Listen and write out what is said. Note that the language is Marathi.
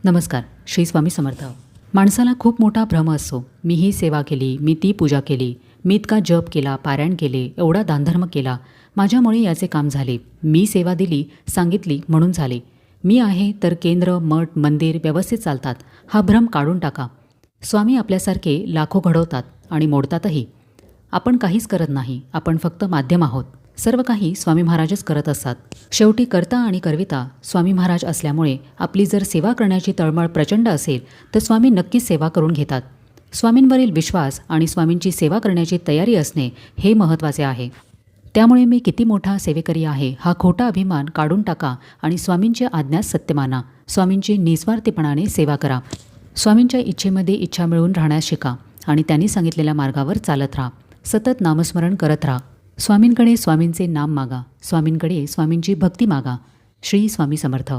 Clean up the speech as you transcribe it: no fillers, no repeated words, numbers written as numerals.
नमस्कार. श्री स्वामी समर्थ. माणसाला खूप मोठा भ्रम असतो. मी ही सेवा केली, मी ती पूजा केली, मी इतका जप केला, पारायण केले, एवढा दानधर्म केला, माझ्यामुळे याचे काम झाले, मी सेवा दिली, सांगितली म्हणून झाले, मी आहे तर केंद्र, मठ, मंदिर व्यवस्थित चालतात, हा भ्रम काढून टाका. स्वामी आपल्यासारखे लाखो घडवतात आणि मोडतातही. आपण काहीच करत नाही, आपण फक्त माध्यम आहोत. सर्व काही स्वामी महाराजच करत असतात. शेवटी कर्ता आणि करविता स्वामी महाराज असल्यामुळे आपली जर सेवा करण्याची तळमळ प्रचंड असेल तर स्वामी नक्कीच सेवा करून घेतात. स्वामींवरील विश्वास आणि स्वामींची सेवा करण्याची तयारी असणे हे महत्त्वाचे आहे. त्यामुळे मी किती मोठा सेवेकरी आहे हा खोटा अभिमान काढून टाका आणि स्वामींच्या आज्ञाच सत्य माना. स्वामींची निस्वार्थीपणाने सेवा करा. स्वामींच्या इच्छेमध्ये इच्छा मिळवून राहण्यास शिका आणि त्यांनी सांगितलेल्या मार्गावर चालत राहा. सतत नामस्मरण करत राहा. स्वामींकडे स्वामींचे नाम मागा, स्वामींकडे स्वामींची भक्ती मागा. श्री स्वामी समर्थ.